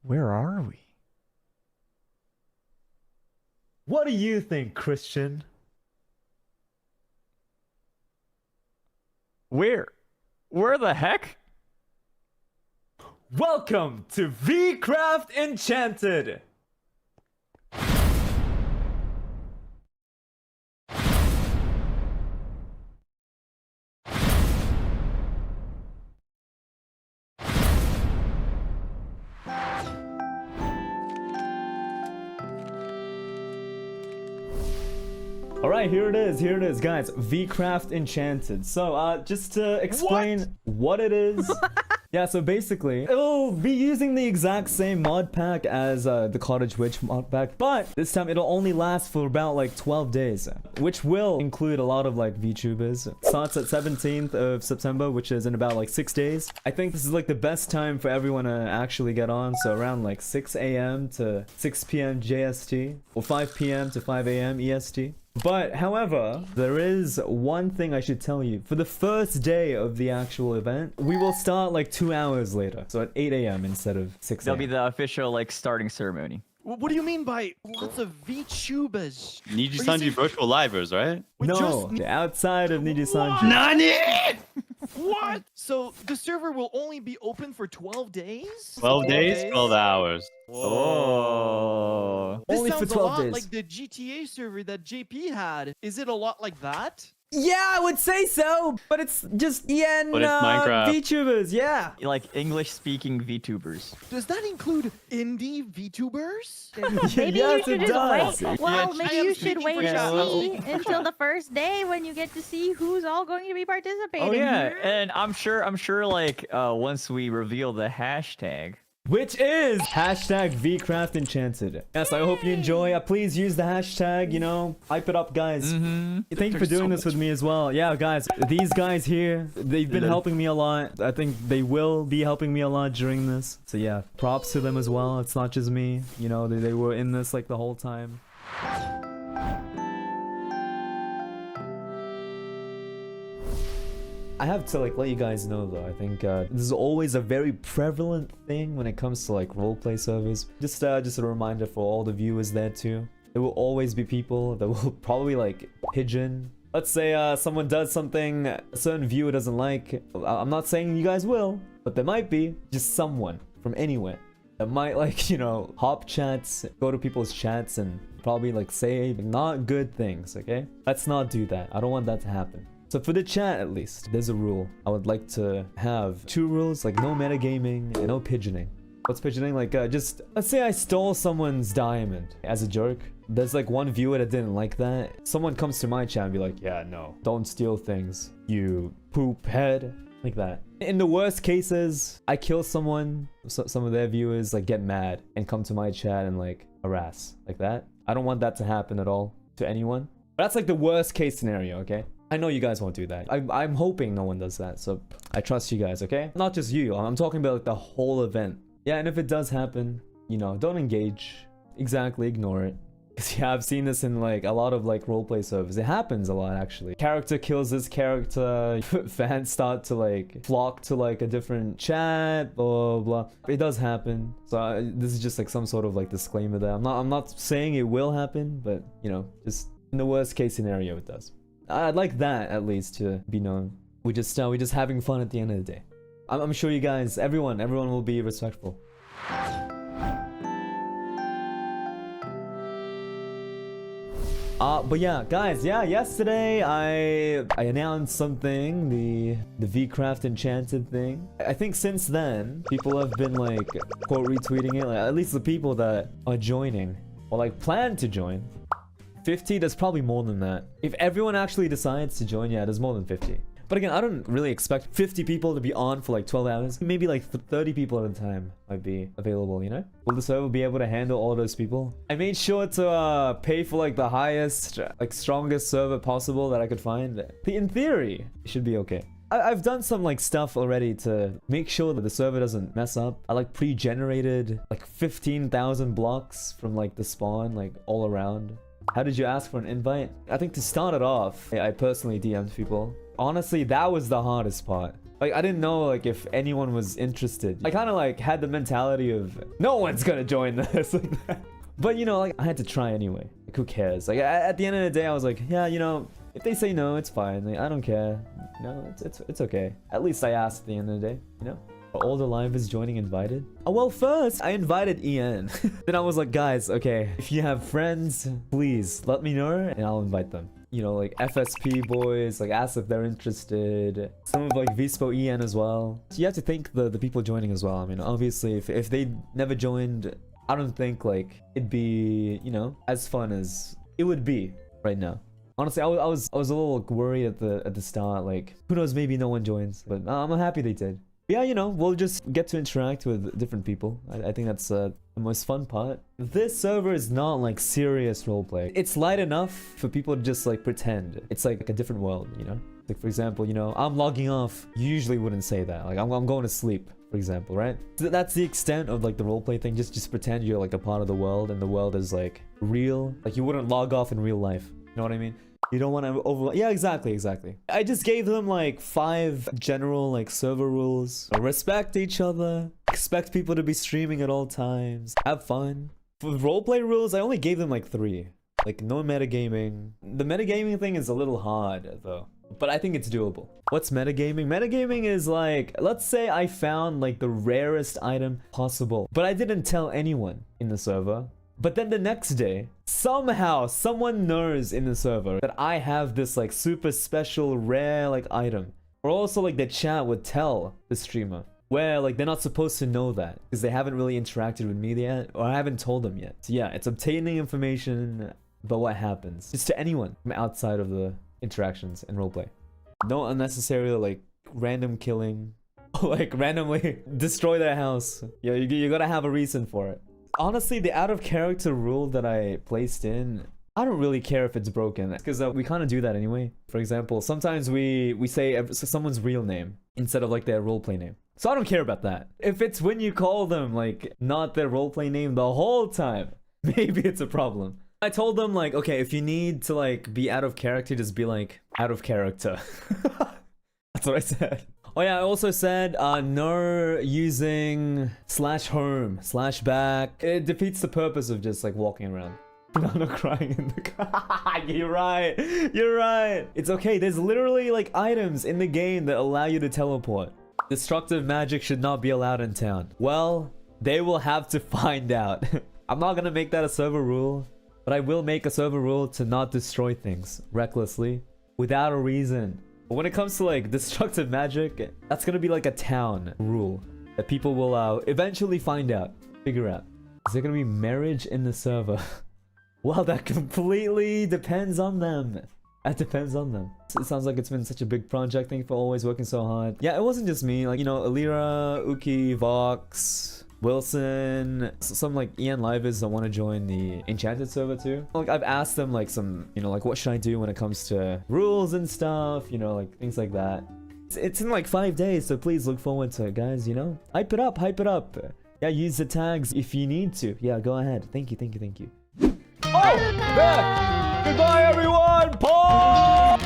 Where are we? What do you think, Christian? Where the heck? Welcome to VCraftEnchanted! Alright, here it is, guys. VCraftEnchanted. So, just to explain what it is. Yeah, so basically, it'll be using the exact same mod pack as the Cottage Witch mod pack, but this time it'll only last for about like 12 days, which will include a lot of like VTubers. It starts at 17th of September, which is in about like 6 days. I think this is like the best time for everyone to actually get on, so around like 6 a.m. to 6 p.m. JST, or 5 p.m. to 5 a.m. EST. But, however, there is one thing I should tell you. For the first day of the actual event, we will start like 2 hours later. So at 8 a.m. instead of 6 a.m. That'll be the official like starting ceremony. What do you mean by lots of VTubers? Nijisanji virtual livers, right? No, outside of Nijisanji. Nani? What? So the server will only be open for 12 days? 12 days, 12 hours. Oh. This Only for sounds 12 a lot days. like the GTA server that JP had. Is it a lot like that? Yeah, I would say so, but it's just But it's Minecraft. VTubers, yeah. Like English-speaking VTubers. Does that include indie VTubers? Maybe Yes, you it should does. just wait. Well, I maybe am you should speaking wait for and yourself. see until the first day when you get to see who's all going to be participating. Oh yeah, here. and I'm sure like once we reveal the hashtag. Which is hashtag VCraftEnchanted. Yes, I hope you enjoy. Please use the hashtag, you know, hype it up, guys. Thank you for doing this with me as well. Yeah, guys, these guys here, they've been helping me a lot. I think they will be helping me a lot during this. So yeah, props to them as well. It's not just me, you know, they were in this like the whole time. I have to like let you guys know though, I think this is always a very prevalent thing when it comes to like roleplay servers. Just a reminder for all the viewers there too. There will always be people that will probably like pigeon. Let's say someone does something a certain viewer doesn't like. I'm not saying you guys will, but there might be just someone from anywhere that might like, you know, hop chats, go to people's chats and probably like say not good things, okay? Let's not do that. I don't want that to happen. So for the chat at least, there's a rule. I would like to have 2 rules, like no metagaming and no pigeoning. What's pigeoning? Like just, let's say I stole someone's diamond as a joke. There's like one viewer that didn't like that. Someone comes to my chat and be like, yeah, no, don't steal things, you poop head. Like that. In the worst cases, I kill someone, so some of their viewers like get mad and come to my chat and like harass like that. I don't want that to happen at all to anyone. But that's like the worst case scenario, okay? I know you guys won't do that. I'm hoping no one does that, so I trust you guys, okay? Not just you, I'm talking about like the whole event. Yeah, and if it does happen, you know, don't engage. Exactly, ignore it. Because yeah, I've seen this in like a lot of like roleplay servers. It happens a lot actually. Character kills this character, fans start to like flock to like a different chat, blah blah. It does happen. So this is just like some sort of like disclaimer there. I'm not saying it will happen, but you know, just in the worst case scenario it does. I'd like that at least to be known. We're just having fun at the end of the day. I'm sure you guys, everyone will be respectful. But yeah, guys, yeah, yesterday I announced something, the VCraftEnchanted thing. I think since then, people have been like quote retweeting it, like, at least the people that are joining or like plan to join. 50, there's probably more than that. If everyone actually decides to join, yeah, there's more than 50. But again, I don't really expect 50 people to be on for like 12 hours. Maybe like 30 people at a time might be available, you know? Will the server be able to handle all those people? I made sure to pay for like the highest, like strongest server possible that I could find. In theory, it should be okay. I've done some like stuff already to make sure that the server doesn't mess up. I like pre-generated like 15,000 blocks from like the spawn, like all around. How did you ask for an invite? I think to start it off, I personally DM'd people. Honestly, that was the hardest part. Like, I didn't know, like, if anyone was interested. I kind of, like, had the mentality of, no one's gonna join this. Like that. But, you know, like, I had to try anyway. Like, who cares? Like, at the end of the day, I was like, yeah, you know, if they say no, it's fine. Like, I don't care. No, it's okay. At least I asked at the end of the day, you know? All the livers joining invited? Oh, well, first, I invited Ian. Then I was like, guys, okay, if you have friends, please let me know and I'll invite them. You know, like FSP boys, like ask if they're interested. Some of like Vispo Ian as well. So you have to thank the people joining as well. I mean, obviously, if they never joined, I don't think like it'd be, you know, as fun as it would be right now. Honestly, I was a little worried at the start. Like, who knows? Maybe no one joins, but I'm happy they did. Yeah, you know, we'll just get to interact with different people. I think that's the most fun part. This server is not like serious roleplay. It's light enough for people to just like pretend. It's like a different world, you know? Like, for example, you know, I'm logging off. You usually wouldn't say that. Like, I'm going to sleep, for example, right? So that's the extent of like the roleplay thing. Just pretend you're like a part of the world and the world is like real. Like, you wouldn't log off in real life. You know what I mean? You don't want to over... Yeah, exactly. I just gave them like 5 general like server rules. Respect each other. Expect people to be streaming at all times. Have fun. For roleplay rules, I only gave them like 3. Like, no metagaming. The metagaming thing is a little hard though. But I think it's doable. What's metagaming? Metagaming is like, let's say I found like the rarest item possible, but I didn't tell anyone in the server. But then the next day, somehow someone knows in the server that I have this like super special rare like item. Or also like the chat would tell the streamer where like they're not supposed to know that because they haven't really interacted with me yet, or I haven't told them yet. So yeah, it's obtaining information about what happens just to anyone from outside of the interactions and roleplay. No unnecessary like random killing, like randomly destroy their house. Yeah, you gotta have a reason for it. Honestly, the out of character rule that I placed in, I don't really care if it's broken because we kind of do that anyway. For example, sometimes we say someone's real name instead of like their roleplay name. So I don't care about that. If it's when you call them like not their roleplay name the whole time, maybe it's a problem. I told them like, okay, if you need to like be out of character, just be like out of character. That's what I said. Oh yeah, I also said no using /home, /back. It defeats the purpose of just like walking around. No crying in the car. You're right. You're right. It's okay. There's literally like items in the game that allow you to teleport. Destructive magic should not be allowed in town. Well, they will have to find out. I'm not gonna make that a server rule, but I will make a server rule to not destroy things recklessly without a reason. But when it comes to like destructive magic, that's gonna be like a town rule that people will eventually find out, figure out. Is there gonna be marriage in the server? Well, that completely depends on them. That depends on them. It sounds like it's been such a big project. Thank you for always working so hard. Yeah, it wasn't just me. Like, you know, Alira, Uki, Vox, Wilson, some like Ian Livers that want to join the Enchanted server too. Like, I've asked them like some, you know, like what should I do when it comes to rules and stuff, you know, like things like that. It's in like 5 days, so please look forward to it, guys, you know? Hype it up, hype it up. Yeah, use the tags if you need to. Yeah, go ahead. Thank you, thank you, thank you. Oh, there! Goodbye, everyone! Paul!